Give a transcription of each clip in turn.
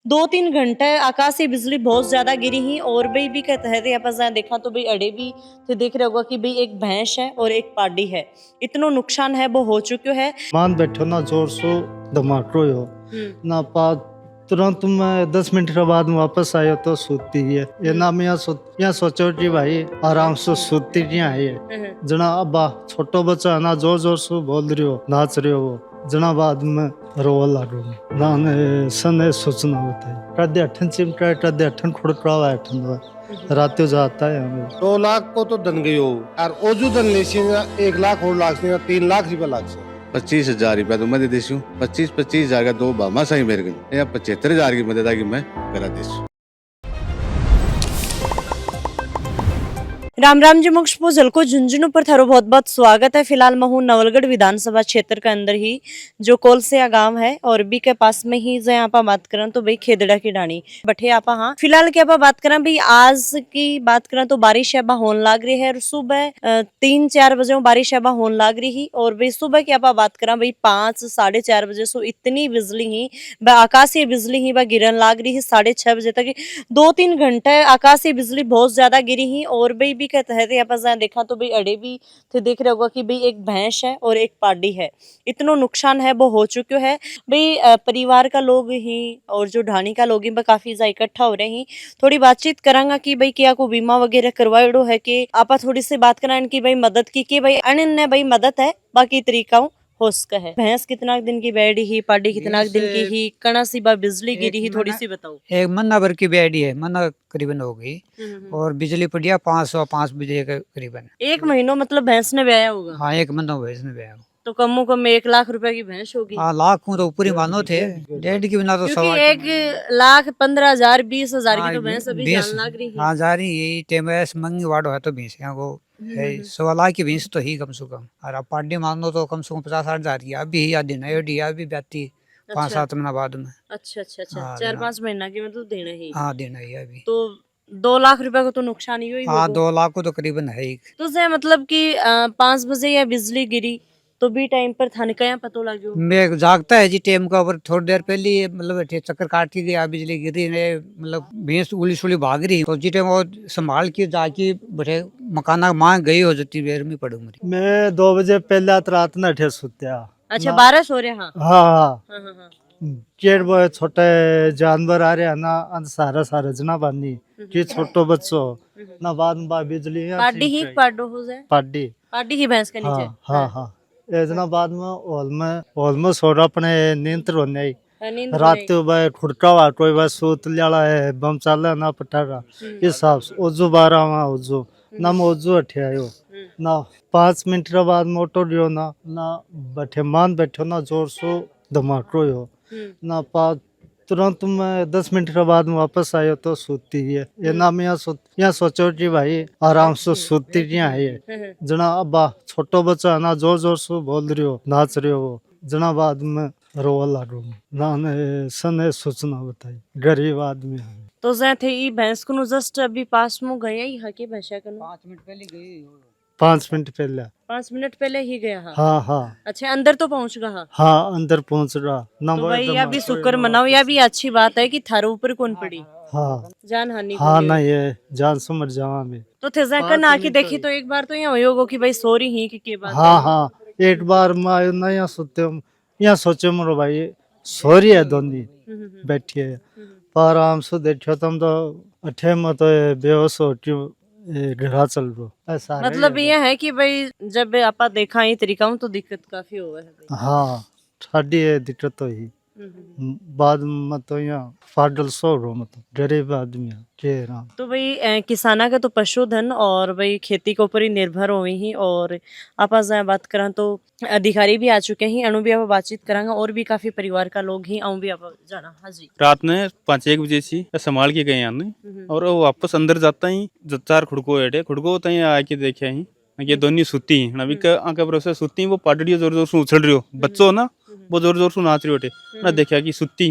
2-3 घंटे आकाशीय बिजली बहुत ज्यादा गिरी ही और बई भी कहते हैं आप देखा तो बई अड़े भी थे देख रहे होगा कि बई एक भैंस है और एक पाडी है। इतना नुकसान है वो हो चुक्यो है। मान बैठो ना जोर सो धमाको हो ना पा तुरंत मैं 10 मिनट के बाद वापस आयो तो सूती है ये ना मैं यहाँ सोचो कि भाई आराम से सूती क्या है जना अब्बा छोटो बच्चा ना जोर जोर से बोल रही हो नाच रही हो वो जना बाद में रोवा लागू ना सने सूचना बताई कदे अठन चिमटा कदे अठन खुड़कड़ा अठन रात जाता है हमें 2 लाख को तो धन गई हो और ओजू धन ले 1 लाख और लाख से 3 लाख रुपया लाख से 25,000 रुपया तो मैं दे देती हूँ। 25,000 का 2 बामा सही मेरे को या 75,000 की मदद आगे मैं करा देती। राम राम जी मोक्ष पो जलको झुंझुनू पर थारो बहुत बहुत स्वागत है। फिलहाल मैं हूँ नवलगढ़ विधानसभा क्षेत्र के अंदर ही जो कोलसिया गांव है और बी के पास में ही जो आप बात करें तो भाई खेदड़ा की डाणी बठे आप हाँ फिलहाल क्या बात करें भाई आज की बात करें तो बारिश अब होने लग रही है और सुबह 3-4 बजे बारिश अब होने लग रही ही और भाई सुबह की आप बात करें भाई 5-4:30 बजे सो इतनी बिजली ही व आकाशीय बिजली ही व गिरन लग रही है 6:30 बजे तक 2-3 घंटे आकाशीय बिजली बहुत ज्यादा गिरी ही और भाई कहते हैं आप देखा तो भाई अड़े भी थे देख रहे होगा कि भाई एक भैंस है और एक पाडी है। इतना नुकसान है वो हो चुक्यो है भाई परिवार का लोग ही और जो ढाणी का लोग ही काफी ज्यादा इकट्ठा हो रहे हैं। थोड़ी बातचीत करांगा कि भाई क्या को बीमा वगैरह करवाएड़ो है कि आप थोड़ी सी बात कराएं कि भाई मदद की भाई अन्य भाई मदद है बाकी तरीका हो सका है। भैंस कितना दिन की बैठी ही पाडी कितना दिन की ही कणा सी बा बिजली गिरी ही थोड़ी सी बताओ। एक मन्ना भर की बैठी है मन्ना करीबन हो गई और बिजली पड़िया 505 बजे के करीबन 1 महीनों मतलब भैंस ने ब्याया होगा। हाँ 1 महीना भैंस ने ब्याया तो कम कम 1 लाख रुपए की भैंस होगी। हाँ लाख तो ऊपर ही मानो थे 1.5 की बिना तो सवा 1,15,000 20,000 की तो भैंस अभी जान लग रही है। हाँ जा रही यही टेम मंगी वाड़ो है तो भैंस यहाँ को है 1.25 लाख की भैंस तो ही कम से कम और अब पार्टी मानो तो कम से कम 50-60 हजार की अभी ही दिन है अभी ब्याती 5-7 महीना बाद में। अच्छा 4-5 महीना की मतलब देना ही। हाँ देना ही अभी तो 2 लाख रुपए को तो नुकसान ही हाँ 2 लाख को तो करीबन है ही। तो से मतलब कि 5 बजे या बिजली गिरी तो भी टाइम पर थाने का पता लगे मैं जागता है जी टेम का ऊपर थोड़ी देर पहले मतलब चक्कर काटती थी बिजली गिरी ने मतलब भैंस उली सुली भाग रही तो जी टाइम वो संभाल के जाके बैठे मकाना माँ गई हो जाती बेर में पड़ू मेरी मैं 2 बजे पहले रात न ठे सुत्या। अच्छा 12 सो रहे। हाँ हाँ केड़ वो छोटे जानवर आ रहे हैं ना सारा जना बानी कि छोटो बच्चो ना बाद में बिजली पाडी ही पाडो हो जाए पाडी ही भैंस के नीचे। हाँ इतना बाद में ऑलमोस्ट सोरा अपने नींद रोने रात भाई खुड़का वाटो भाई सूत लियाला है बम चाला ना पटारा हिसाब से ओजू 12 वहाँ ओजू ना ओजू अठे आयो ना 5 मिनट के बाद मोटो दियो ना बैठे मान बैठो ना जोर सो धमाको हो ना पा तुरंत मैं 10 मिनट के बाद वापस आयो तो सूती है ये ना मैं यहाँ सोचो कि भाई आराम से सूती क्या है जना अब्बा छोटो बच्चा ना जोर जोर से बोल रही हो नाच रही हो वो जना बाद में रोवा लागू ना सने सूचना बताई गरीब आदमी है। तो थे ई भैंस को जस्ट अभी पास में गया ही हके भैंसा कनो 5 मिनट पहले गई 5 मिनट पहले 5 मिनट पहले ही गया। हाँ अच्छा अंदर तो पहुंच गया। हाँ अंदर पहुंच रहा ना तो भाई या भी शुक्र मनाओ या भी अच्छी बात है कि थारो ऊपर कौन पड़ी हाँ जान हानि हाँ ना ये जान से मर जावा में तो थे जैकन आके देखी तो एक बार तो यहाँ होगा कि भाई सॉरी ही कि बात। हाँ एक बार मैं ना यहाँ सोते यहाँ सोचे मरो भाई सॉरी है दोनों बैठी है पर आराम से देखो तुम तो अठे में तो बेहोश हो घरा चल रो ऐसा मतलब ये है कि भाई जब आप देखा ही तरीका तो दिक्कत काफी हुआ है। हाँ ठाडी है दिक्कत तो ही बाद में तो यहाँ फाडल सो रो मतलब गरीब आदमी के रहा। तो भाई किसाना का तो पशुधन और भाई खेती के ऊपर ही निर्भर हुई ही और आप बात करें तो अधिकारी भी आ चुके हैं अनु भी आप बातचीत करांगा और भी काफी परिवार का लोग ही अनु भी आप जाना। हाँ जी रात में 5-1 बजे से संभाल के गए आने और वो वापस अंदर जाता ही 4 खुड़को तई आके देखे ही ये दोनों सुती अभी आके भरोसा सुती वो पाटड़ी जोर जोर से उछल रही हो बच्चों ना वो जोर जोर से नाच रही होटे ना देखा कि सुती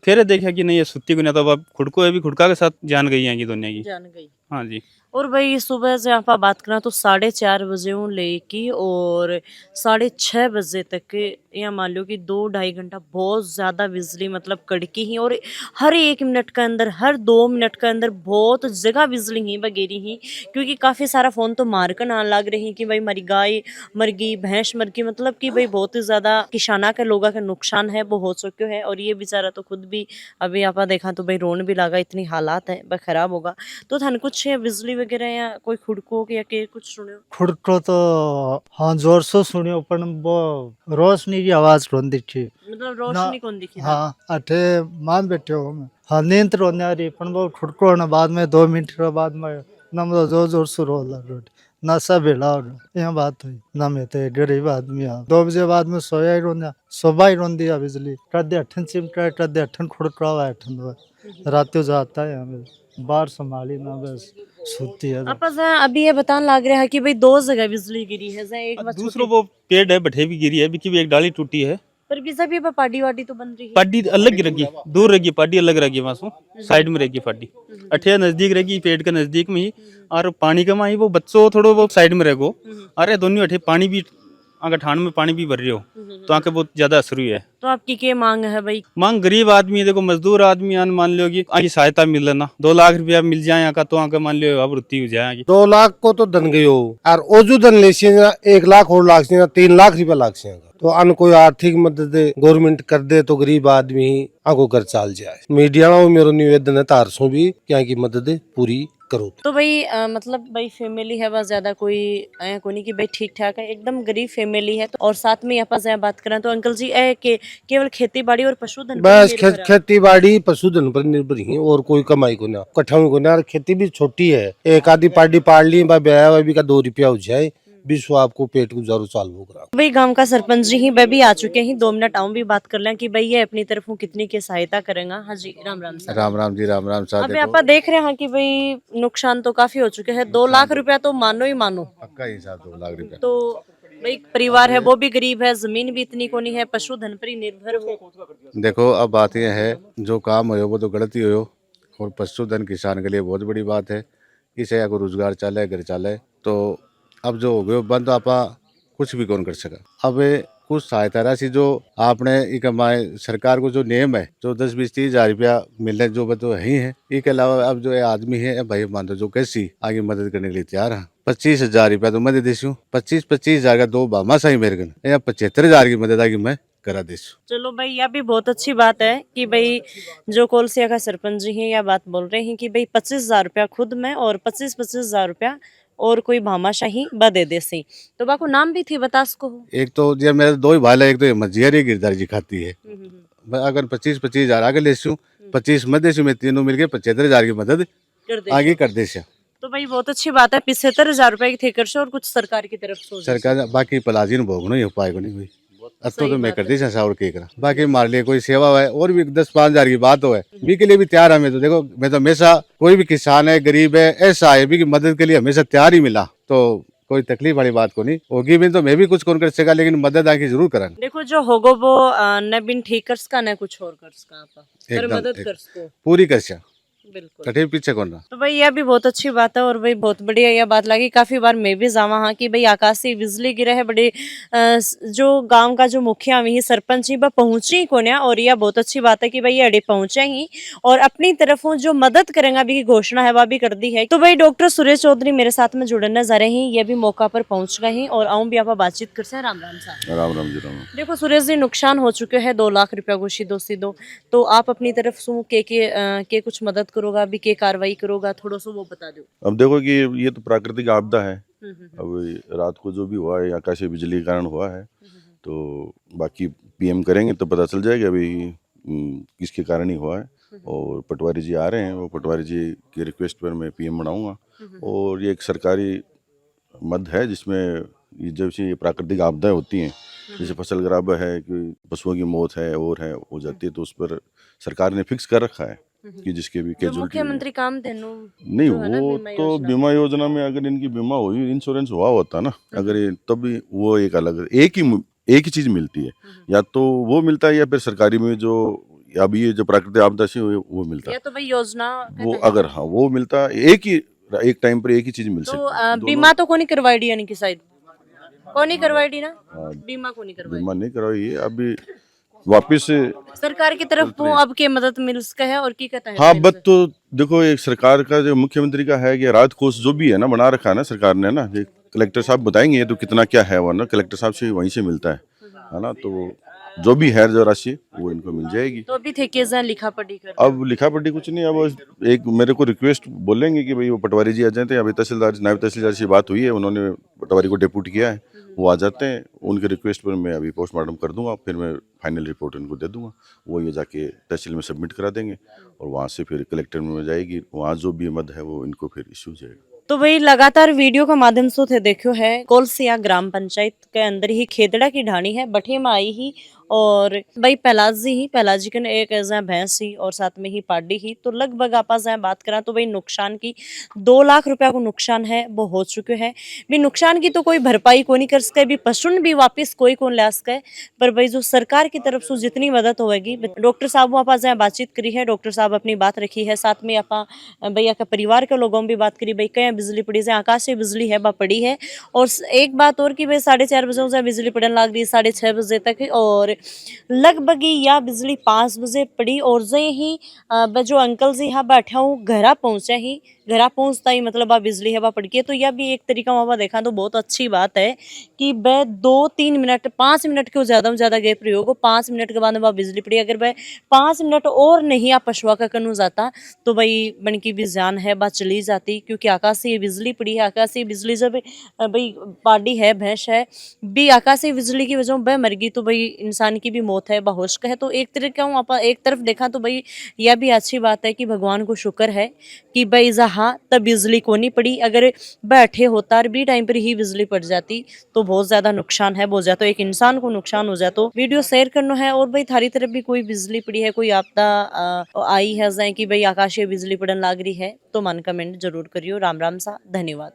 फिर देखा कि नहीं ये सुती को नहीं तो अब खुड़को है भी खुड़का के साथ जान गई है दोनों की जान गई। हाँ जी। और भाई सुबह से आप बात करें तो 4:30 बजे हूँ लेके और 6:30 बजे तक या मान लो कि 2-2.5 घंटा बहुत ज़्यादा बिजली मतलब कड़की ही, और हर 1 मिनट के अंदर, हर 2 मिनट के अंदर बहुत जगह बिजली ही वगैरह ही, क्योंकि काफ़ी सारा फ़ोन तो मारकन आने लग रही कि भाई हमारी गाय मर गई, भैंस मर गई, मतलब कि भाई बहुत ही ज़्यादा किसाना के लोगों का नुकसान है वो हो चुके है। और ये बेचारा तो खुद भी अभी आप देखा तो भाई रोन भी लगा, इतनी हालात है वह खराब होगा। तो थान कुछ बिजली वगैरह या कोई खुड़को या के कुछ सुनियो? खुड़को तो हाँ जोर से सुनियो पर वो रोशनी की आवाज रोंदी थी मतलब ना। रोशनी कौन दिखी? हाँ अठे मान बैठे हो मैं, हाँ नींद रोने आ रही पर वो खुड़को ना बाद में 2 मिनट के बाद में ना मतलब जोर जोर से रो लग ना सब भेड़ा हो यह बात हुई ना। मैं तो गरीब आदमी हाँ 2 बजे बाद में सोया ही रोना, सुबह ही रोन दिया बिजली कदे अठन चिमटा कदे अठन खुड़का हुआ अठन रात जाता है हमें बाहर संभाली ना बस सोती है। आप अभी ये बताने लग रहा है कि भाई 2 जगह बिजली गिरी है, एक बात दूसरो वो पेड़ है बठे भी गिरी है, बिकी भी एक डाली टूटी है। पर भी सभी पर पार्टी वाटी तो बन रही है। पार्टी अलग रगी, दूर रगी पार्टी अलग रगी, वहां से साइड में रहेगी पार्टी, अठे नजदीक रहेगी पेड़ के नजदीक में ही। और पानी का माही वो बच्चों थोड़ो वो साइड में रहेगो। अरे दोनों अठे पानी भी अगर ठाण में पानी भी भर रहे हो तो आके बहुत ज्यादा असर हुई है। तो आपकी क्या मांग है भाई? मांग गरीब आदमी है, देखो मजदूर आदमी आन मान लो कि आगे सहायता मिल ना 2 लाख रुपया मिल जाए यहाँ का तो आके मान लो अब वृत्ति हो जाएगी। 2 लाख को तो धन गयो और ओजू धन ले 1 लाख और लाख से 3 लाख रुपया लाग से तो अन कोई आर्थिक मदद गवर्नमेंट कर दे तो गरीब आदमी ही आगो कर चाल जाए। मीडिया में मेरो निवेदन है तारसों भी क्या की मदद पूरी करो। तो भाई मतलब भाई फैमिली है बस, ज्यादा कोई आया कोई नहीं कि भाई ठीक ठाक है, एकदम गरीब फैमिली है। तो और साथ में यहाँ पर बात करें तो अंकल जी केवल खेती बाड़ी और पशुधन पर बस निर्भर है। खेती बाड़ी पशुधन पर निर्भर ही और कोई कमाई को ना कठा को ना। खेती भी छोटी है, एक आधी पार्टी पाड़ ली ब्याह भी का 2 रुपया हो जाए विश्व आपको पेट गुजारो चाल हो करा। भाई गांव का सरपंच जी ही वह भी आ चुके हैं, 2 मिनट आऊं भी बात कर लें कि भाई ये अपनी तरफ कितनी की सहायता करेगा। हाँ जी राम राम सर। राम राम जी, राम राम साहब। अभी आप देख रहे हैं कि भाई नुकसान तो काफी हो चुके हैं, 2 लाख रुपया तो मानो ही मानो पक्का हिसाब 2 लाख रुपया। तो भाई परिवार है वो भी गरीब है, जमीन भी इतनी को नहीं है, पशुधन पर ही निर्भर हो। देखो अब बात यह है जो काम हो वो तो गलती हो, और पशुधन किसान के लिए बहुत बड़ी बात है। इसे अगर रोजगार चाले घर चाले तो अब जो हो गयो बंद आपा कुछ भी कौन कर सका। अब कुछ सहायता राशि जो आपने ये कमाए सरकार को जो नियम है जो 10-20-30 हजार रुपया मिलने जो तो है ही है। इसके अलावा अब जो ये आदमी है भाई मान जो कैसी आगे मदद करने के लिए तैयार है। 25,000 रुपया तो मैं दे देती हूँ, 25,000 का 2 बामा सही मेरे को या 75,000 की मदद आगे मैं करा देती। चलो भाई यह भी बहुत अच्छी बात है कि भाई जो कोलसिया का सरपंच जी हैं यह बात बोल रहे हैं कि भाई 25,000 रुपया खुद में और 25,000 रुपया और कोई भामाशाही बदे देसी। तो बाको नाम भी थी बता सको? एक तो ये मेरे 2 ही भाई है, एक तो मजियारी गिरदार जी खाती है। मैं अगर 25,000 आगे लेती हूँ 25 मैं देती हूँ, मैं तीनों मिलके 75,000 की मदद कर दे। आगे कर देती। तो भाई बहुत अच्छी बात है, 75,000 रुपए की थे कर से और कुछ सरकार की तरफ से सरकार बाकी पलाजी भोगनो ही उपाय को नहीं हुई तो मैं कर दी और के करा। बाकी हमारे लिए कोई सेवा है और भी 10-5 हजार की बात हो है भी के लिए भी तैयार है। मैं तो देखो मैं तो हमेशा कोई भी किसान है गरीब है ऐसा है भी की मदद के लिए हमेशा तैयार ही मिला, तो कोई तकलीफ वाली बात को नहीं होगी भी तो मैं भी कुछ कौन कर सका, लेकिन मदद आके जरूर करा। देखो जो होगो वो न बिन ठीक कर सका न कुछ और कर सका, पर एकदम, मदद कर सको पूरी कर सका, बिल्कुल कठिन पीछे कौन रहा। तो भाई यह भी बहुत अच्छी बात है और भाई बहुत बढ़िया यह बात लगी। काफी बार मैं भी जावा हाँ कि भाई आकाशी बिजली गिरे है बड़े जो गांव का जो मुखिया ही सरपंच ही वह पहुंची को ना, और यह बहुत अच्छी बात है कि भाई अड़े पहुंचे ही और अपनी तरफों जो मदद करेंगे अभी की घोषणा है वह भी कर दी है। तो भाई डॉक्टर सुरेश चौधरी मेरे साथ में जुड़ने जा रहे हैं, ये भी मौका पर पहुंच गए हैं और आऊँ भी आप बातचीत कर से। राम राम साहब। राम राम जी राम। देखो सुरेश जी नुकसान हो चुके हैं 2 लाख रुपया को सीधो तो आप अपनी तरफ से के कुछ मदद करोगा अभी के कार्रवाई करोगा, थोड़ा सा वो बता दो। अब देखो कि ये तो प्राकृतिक आपदा है। अब रात को जो भी हुआ है आकाशीय बिजली के कारण हुआ है, तो बाकी पीएम करेंगे तो पता चल जाएगा अभी किसके कारण ही हुआ है। और पटवारी जी आ रहे हैं, वो पटवारी जी की रिक्वेस्ट पर मैं पीएम बनाऊंगा। और ये एक सरकारी मद है जिसमें जब से ये प्राकृतिक आपदाएं होती हैं, जैसे फसल खराब है कि पशुओं की मौत है और है हो जाती है, तो उस पर सरकार ने फिक्स कर रखा है कि जिसके भी कैजुअलिटी मुख्यमंत्री काम देनो नहीं वो तो बीमा योजना में अगर इनकी बीमा हुई इंश्योरेंस हुआ होता ना अगर तब वो एक अलग एक ही चीज मिलती है, या तो वो मिलता है या फिर सरकारी में जो अभी ये जो प्राकृतिक आपदा से वो मिलता है। या तो भाई योजना वो अगर हाँ वो मिलता एक ही एक टाइम पर एक ही चीज मिल तो सकती है। बीमा तो कोनी करवाई दी, यानी कि शायद कोनी करवाई दी ना, हाँ, बीमा कोनी करवाई बीमा नहीं करवाई है अभी वापिस से। सरकार की तरफ वो अब के मदद मिल सके है और की कहता है हाँ बट तो देखो एक सरकार का जो मुख्यमंत्री का है कि राहत कोष जो भी है ना बना रखा है ना सरकार ने ना, ये कलेक्टर साहब बताएंगे ये तो कितना क्या है, वरना कलेक्टर साहब से वहीं से मिलता है ना। तो जो भी है जो राशि वो इनको मिल जाएगी। तो अभी थे केस लिखा पढ़ी कर अब लिखा पढ़ी कुछ नहीं, अब एक मेरे को रिक्वेस्ट बोलेंगे कि भाई वो पटवारी जी आ जाते हैं। अभी तहसीलदार नायब तहसीलदार से बात हुई है, उन्होंने पटवारी को डेप्यूट किया है, वो आ जाते हैं। उनके रिक्वेस्ट पर मैं अभी पोस्टमार्टम कर दूंगा, फिर मैं फाइनल रिपोर्ट उनको दे दूंगा, वो ये जाके तहसील में सबमिट करा देंगे और वहाँ से फिर कलेक्टर में जाएगी, वहाँ जो भी मद है वो इनको फिर इश्यू हो जाएगा। तो भाई लगातार वीडियो के माध्यम से थे देखो है कोलसिया ग्राम पंचायत के अंदर ही खेतड़ा की ढाणी है, बठे में आई ही और भाई पहलाजी कन एक ऐसा भैंस ही और साथ में ही पाडी ही। तो लगभग आपस बात करा तो भाई नुकसान की 2 लाख रुपया को नुकसान है वो हो चुके हैं। भी नुकसान की तो कोई भरपाई को नहीं कर सके, भी पशुन भी वापस कोई कौन ला सके, पर भाई जो सरकार की तरफ से जितनी मदद होगी। डॉक्टर साहब वहाँ से बातचीत करी है, डॉक्टर साहब अपनी बात रखी है, साथ में आप भैया के परिवार के लोगों में भी बात करी। भाई कहीं बिजली पड़ी से आकाशीय बिजली है वह पड़ी है। और एक बात और कि भाई 4:30 बजे से बिजली पड़ने लग रही 6:30 बजे तक, और लगभग या बिजली 5 बजे पड़ी। और जे ही जो अंकल जी यहाँ बैठा हूँ घरा पहुंचा ही, घरा पहुंचता ही मतलब आ बिजली हवा पड़ गई। तो यह भी एक तरीका वहाँ देखा तो बहुत अच्छी बात है कि वह 2-3 मिनट 5 मिनट के ज्यादा में ज्यादा गए प्रयोग हो, 5 मिनट के बाद वह बिजली पड़ी। अगर वह 5 मिनट और नहीं आप पशुआ का कनू जाता तो भाई बन की भी जान है वह चली जाती, क्योंकि आकाशीय बिजली पड़ी है। आकाशीय बिजली जब भाई पाडी है भैंस है भी आकाशीय बिजली की वजह वह मर गई तो भाई इंसान की भी मौत है बहुश है। तो एक तरीका हूँ आप एक तरफ देखा तो भाई यह भी अच्छी बात है कि भगवान को शुक्र है कि भाई जहाँ तब बिजली को नहीं पड़ी। अगर बैठे होता और भी टाइम पर ही बिजली पड़ जाती तो बहुत ज्यादा नुकसान है, बहुत ज्यादा, तो एक इंसान को नुकसान हो जाता। तो वीडियो शेयर करना है। और भाई थारी तरफ भी कोई बिजली पड़ी है, कोई आपदा आई है जाए कि भाई आकाशीय बिजली पड़न लाग रही है तो मन कमेंट जरूर करियो। राम राम सा, धन्यवाद।